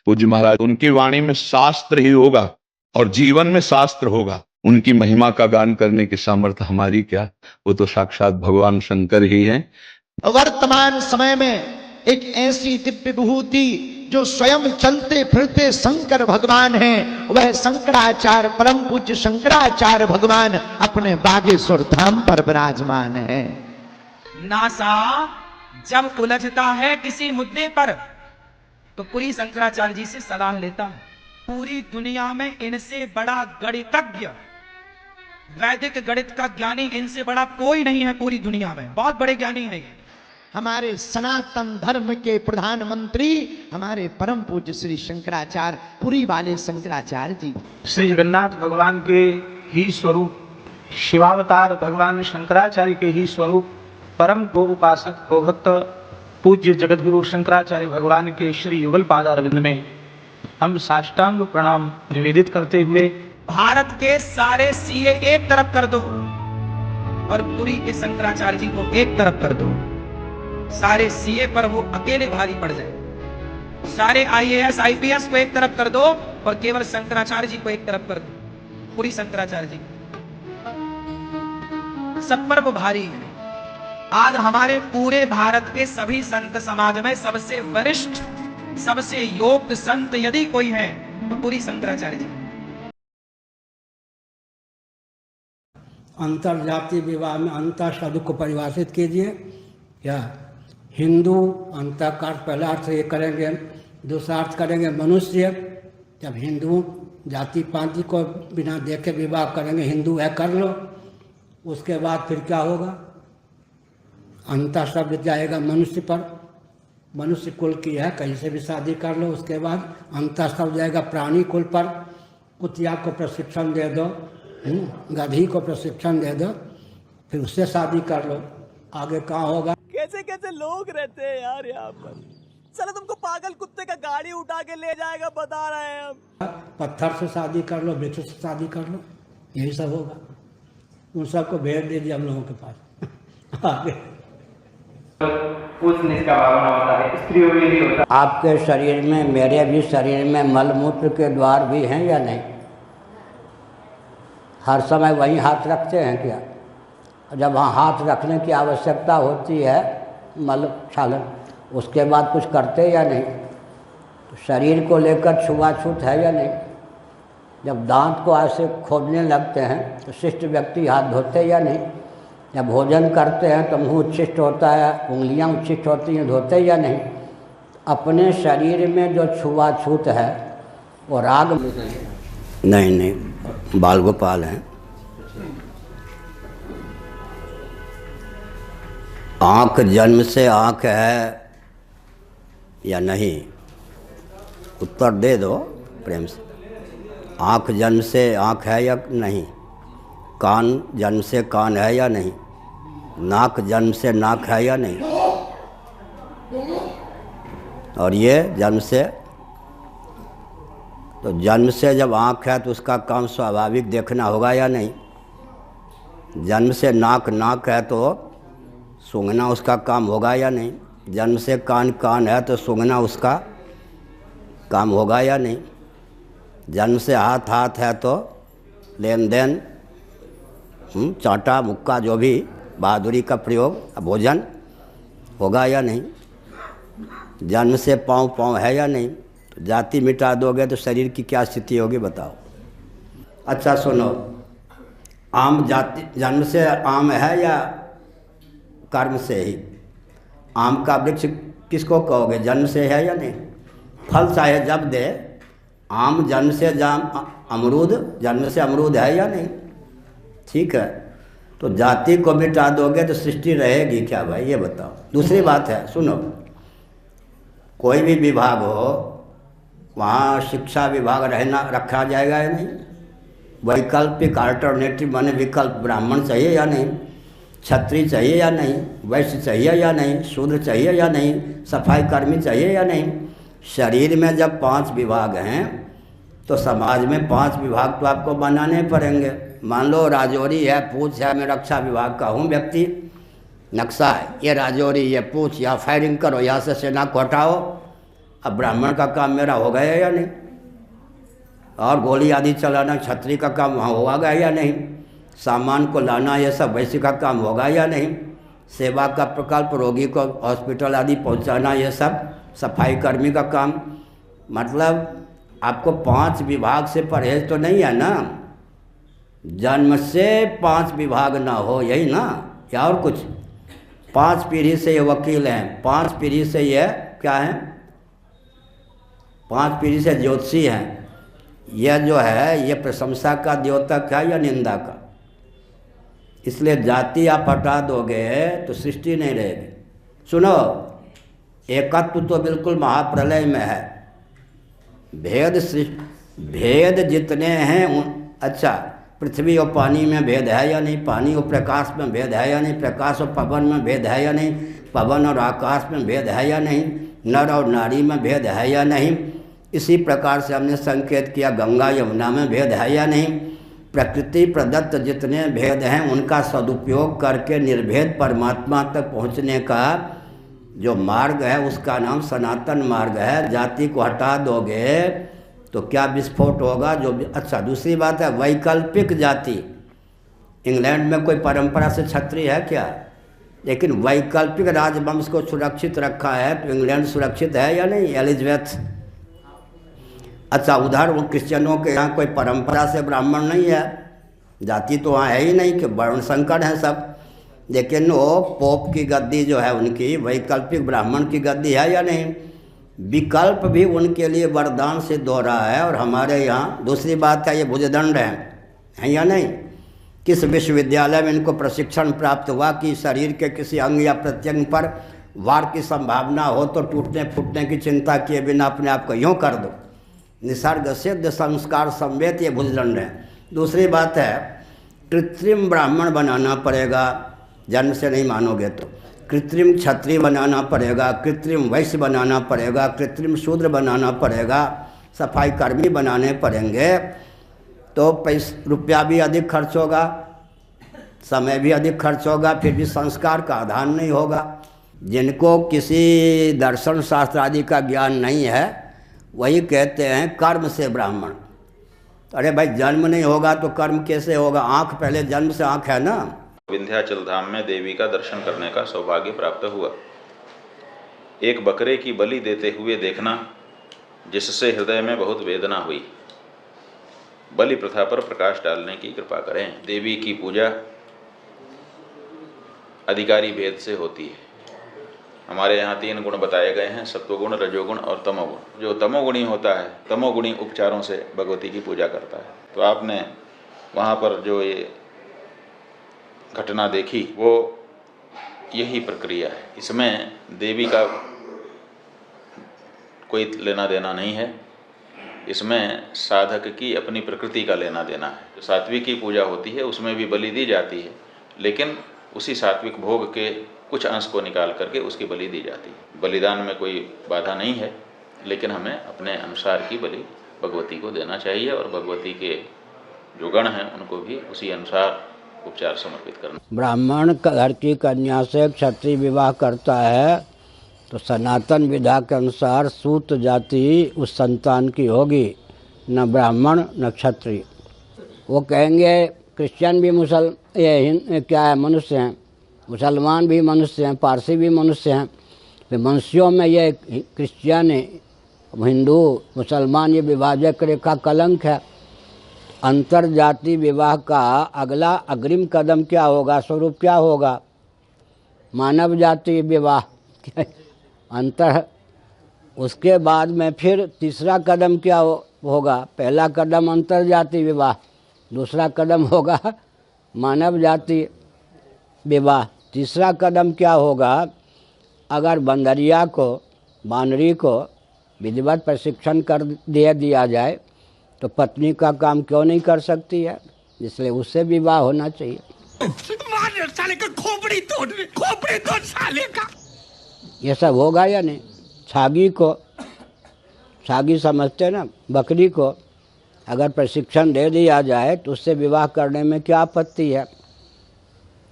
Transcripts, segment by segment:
पूज्य महाराज, उनकी वाणी में शास्त्र ही होगा और जीवन में शास्त्र होगा। उनकी महिमा का गान करने की सामर्थ्य हमारी क्या, वो तो साक्षात भगवान शंकर ही हैं। वर्तमान समय में एक ऐसी दिव्य विभूति जो स्वयं चलते फिरते शंकर भगवान हैं, वह शंकराचार्य, परम पूज्य शंकराचार्य भगवान अपने बागेश्वर धाम पर विराजमान है। नासा जब उलझता है किसी मुद्दे पर तो पूरी शंकराचार्य जी से सलाह लेता है। पूरी दुनिया में इनसे बड़ा गणितज्ञ, वैदिक गणित का ज्ञानी इनसे बड़ा कोई नहीं है पूरी दुनिया में। बहुत बड़े ज्ञानी है। हमारे सनातन धर्म के प्रधानमंत्री हमारे परम पूज्य श्री शंकराचार्य, पुरी वाले शंकराचार्य जी, श्री जगन्नाथ भगवान के ही स्वरूप, शिवावतार भगवान शंकराचार्य के ही स्वरूप, परम गो उपासक गोभक्त पूज्य जगतगुरु शंकराचार्य भगवान के श्री युगल पादारविंद में हम साष्टांग प्रणाम निवेदित करते हुए भारत के सारे सीए एक तरफ कर दो और पुरी के शंकराचार्य जी को एक तरफ कर दो। सारे सीए पर वो अकेले भारी पड़ जाए। सारे आईएएस आईपीएस को एक तरफ कर दो और केवल शंकराचार्य जी को एक तरफ कर दो। पूरी शंकराचार्य जी सब पर वो भारी है। आज हमारे पूरे भारत के सभी संत समाज में सबसे वरिष्ठ, सबसे योग्य संत यदि कोई है तो पूरी शंकराचार्य जी। अंतर्जातीय विवाह में अंतर शब्द को परिभाषित कीजिए। क्या हिंदू अंतर का पहला अर्थ ये करेंगे, दूसरा अर्थ करेंगे मनुष्य। जब हिंदू जाति पाति को बिना देखे विवाह करेंगे, हिंदू है कर लो, उसके बाद फिर क्या होगा, अंतर शब्द जाएगा मनुष्य पर, मनुष्य कुल की है कहीं से भी शादी कर लो। उसके बाद अंतर शब्द जाएगा प्राणी कुल पर, कुतिया को प्रशिक्षण दे दो, गधी को प्रशिक्षण दे दो, फिर उससे शादी कर लो। आगे कहाँ होगा। कैसे कैसे लोग रहते हैं यार यहाँ पर। चलो तुमको पागल कुत्ते का गाड़ी उठा के ले जाएगा, बता रहे हैं हम। पत्थर से शादी कर लो, वृक्ष से शादी कर लो, यही सब होगा। उन सबको भेज दीजिए हम लोगों के पास। आगे का भावना होता है, स्त्रियों में भी होता है। आपके शरीर में, मेरे भी शरीर में मलमूत्र के द्वार भी हैं या नहीं? हर समय वहीं हाथ रखते हैं क्या? जब वहाँ हाथ रखने की आवश्यकता होती है मल क्षालन, उसके बाद कुछ करते या नहीं? तो शरीर को लेकर छुआछूत है या नहीं? जब दांत को ऐसे खोदने लगते हैं तो शिष्ट व्यक्ति हाथ धोते या नहीं? जब भोजन करते हैं तो मुंह उच्छिष्ट होता है, उंगलियां उच्छिष्ट होती हैं, धोते या नहीं? अपने शरीर में जो छुआछूत है वो राग नहीं, बाल गोपाल हैं। आँख जन्म से आँख है या नहीं? उत्तर दे दो प्रेम से। आँख जन्म से आँख है या नहीं? कान जन्म से कान है या नहीं? नाक जन्म से नाक है या नहीं? और ये जन्म से, तो जन्म से जब आँख है तो उसका काम स्वाभाविक देखना होगा या नहीं? जन्म से नाक है तो सूंघना उसका काम होगा या नहीं? जन्म से कान है तो सूंघना उसका काम होगा या नहीं? जन्म से हाथ है तो लेन देन, चाटा मुक्का जो भी बहादुरी का प्रयोग, भोजन होगा या नहीं? जन्म से पाँव है या नहीं? तो जाति मिटा दोगे तो शरीर की क्या स्थिति होगी बताओ। अच्छा सुनो, आम जाति जन्म से आम है या कर्म से ही? आम का वृक्ष किसको कहोगे, जन्म से है या नहीं? फल चाहे जब दे, आम जन्म से अमरूद जन्म से अमरूद है या नहीं? ठीक है, तो जाति को मिटा दोगे तो सृष्टि रहेगी क्या भाई, ये बताओ। दूसरी बात है, सुनो, कोई भी विभाग हो वहाँ शिक्षा विभाग रखा जाएगा या नहीं? वैकल्पिक अल्टरनेटिव माने विकल्प, ब्राह्मण चाहिए या नहीं? क्षत्रिय चाहिए या नहीं? वैश्य चाहिए या नहीं? शूद्र चाहिए या नहीं? सफाई कर्मी चाहिए या नहीं? शरीर में जब 5 विभाग हैं तो समाज में 5 विभाग तो आपको बनाने पड़ेंगे। मान लो राजौरी है, पूछ है, मैं रक्षा विभाग का हूँ व्यक्ति, नक्शा है, ये राजौरी, ये पूछ, या फायरिंग करो, यहाँ से सेना को हटाओ, अब ब्राह्मण का काम मेरा हो गया या नहीं? और गोली आदि चलाना क्षत्रिय का काम वहाँ होगा या नहीं? सामान को लाना ये सब वैश्य का काम होगा या नहीं? सेवा का प्रकल्प, रोगी को हॉस्पिटल आदि पहुँचाना ये सब सफाई कर्मी का काम। मतलब आपको 5 विभाग से परहेज तो नहीं है ना? जन्म से 5 विभाग ना हो, यही ना, या और कुछ? 5 पीढ़ी से ये वकील हैं, 5 पीढ़ी से ये क्या है, 5 पीढ़ी से ज्योतिषी हैं। यह जो है ये प्रशंसा का द्योतक है या निंदा का? इसलिए जाति आप हटा दोगे तो सृष्टि नहीं रहेगी। सुनो, एकत्व तो बिल्कुल महाप्रलय में है, भेद जितने हैं अच्छा, पृथ्वी और पानी में भेद है या नहीं? पानी और प्रकाश में भेद है या नहीं? प्रकाश और पवन में भेद है या नहीं? पवन और आकाश में भेद है या नहीं? नर और नारी में भेद है या नहीं? इसी प्रकार से हमने संकेत किया गंगा यमुना में भेद है या नहीं? प्रकृति प्रदत्त जितने भेद हैं उनका सदुपयोग करके निर्भेद परमात्मा तक पहुँचने का जो मार्ग है उसका नाम सनातन मार्ग है। जाति को हटा दोगे तो क्या विस्फोट होगा? अच्छा, दूसरी बात है वैकल्पिक जाति। इंग्लैंड में कोई परंपरा से क्षत्रिय है क्या? लेकिन वैकल्पिक राजवंश को सुरक्षित रखा है, तो इंग्लैंड सुरक्षित है या नहीं? एलिजाबेथ। अच्छा, उधर वो क्रिश्चियनों के यहाँ कोई परंपरा से ब्राह्मण नहीं है, जाति तो वहाँ है ही नहीं, कि वर्ण संकर है सब। लेकिन वो पोप की गद्दी जो है उनकी वैकल्पिक ब्राह्मण की गद्दी है या नहीं? विकल्प भी उनके लिए वरदान सिद्ध हो रहा है। और हमारे यहाँ दूसरी बात है, ये भुजदंड हैं या नहीं? किस विश्वविद्यालय में इनको प्रशिक्षण प्राप्त हुआ कि शरीर के किसी अंग या प्रत्यंग पर वार की संभावना हो तो टूटने फूटने की चिंता किए बिना अपने आप को यूँ कर दो। निसर्ग सिद्ध संस्कार संवेद ये भुजदंड है। दूसरी बात है, कृत्रिम ब्राह्मण बनाना पड़ेगा, जन्म से नहीं मानोगे तो। कृत्रिम क्षत्रिय बनाना पड़ेगा, कृत्रिम वैश्य बनाना पड़ेगा, कृत्रिम शूद्र बनाना पड़ेगा, सफाई कर्मी बनाने पड़ेंगे, तो रुपया भी अधिक खर्च होगा, समय भी अधिक खर्च होगा, फिर भी संस्कार का आधान नहीं होगा। जिनको किसी दर्शन शास्त्र आदि का ज्ञान नहीं है वही कहते हैं कर्म से ब्राह्मण। अरे भाई, जन्म नहीं होगा तो कर्म कैसे होगा? आँख पहले, जन्म से आँख है ना। विंध्याचल धाम में देवी का दर्शन करने का सौभाग्य प्राप्त हुआ। एक बकरे की बलि देते हुए देखना, जिससे हृदय में बहुत वेदना हुई। बलि प्रथा पर प्रकाश डालने की कृपा करें। देवी की पूजा अधिकारी भेद से होती है। हमारे यहाँ 3 गुण बताए गए हैं, सत्वगुण, रजोगुण और तमोगुण। जो तमोगुणी होता है, तमोगुणी उपचारों से भगवती की पूजा करता है। तो आपने वहाँ पर जो ये घटना देखी वो यही प्रक्रिया है। इसमें देवी का कोई लेना देना नहीं है, इसमें साधक की अपनी प्रकृति का लेना देना है। जो सात्विक की पूजा होती है उसमें भी बलि दी जाती है, लेकिन उसी सात्विक भोग के कुछ अंश को निकाल करके उसकी बलि दी जाती है। बलिदान में कोई बाधा नहीं है, लेकिन हमें अपने अनुसार की बलि भगवती को देना चाहिए और भगवती के जो गण हैं उनको भी उसी अनुसार उपचार समर्पित करना। ब्राह्मण घर की कन्या से क्षत्रिय विवाह करता है तो सनातन विधा के अनुसार सूत जाति उस संतान की होगी, न ब्राह्मण न क्षत्रिय। वो कहेंगे क्रिश्चियन भी क्या है, मनुष्य हैं, मुसलमान भी मनुष्य हैं, पारसी भी मनुष्य हैं। तो मनुष्यों में ये क्रिश्चियन, हिंदू, मुसलमान ये विभाजक रेखा कलंक है। अंतर जाति विवाह का अगला अग्रिम कदम क्या होगा, स्वरूप क्या होगा? मानव जाति विवाह अंतर। उसके बाद में फिर तीसरा कदम क्या होगा? पहला कदम अंतर जाति विवाह, दूसरा कदम होगा मानव जाति विवाह। तीसरा कदम क्या होगा? अगर बंदरिया को, बानरी को विधिवत प्रशिक्षण कर दिया जाए तो पत्नी का काम क्यों नहीं कर सकती है? इसलिए उससे विवाह होना चाहिए। साले का खोपड़ी तोड़ साले का। ये सब होगा या नहीं? छागी समझते ना, बकरी को अगर प्रशिक्षण दे दिया जाए तो उससे विवाह करने में क्या आपत्ति है?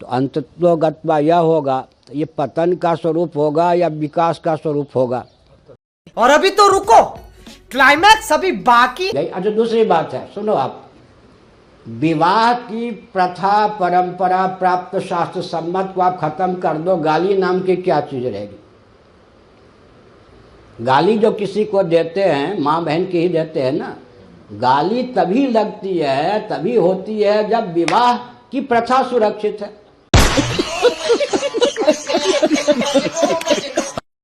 तो अंततोगत्वा यह होगा, ये पतन का स्वरूप होगा या विकास का स्वरूप होगा? और अभी तो रुको, क्लाइमैक्स अभी बाकी। अच्छा दूसरी बात है, सुनो आप, विवाह की प्रथा परंपरा प्राप्त शास्त्र सम्मत को आप खत्म कर दो, गाली नाम की क्या चीज रहेगी? गाली जो किसी को देते हैं, माँ बहन की ही देते हैं ना, गाली तभी लगती है, तभी होती है जब विवाह की प्रथा सुरक्षित है।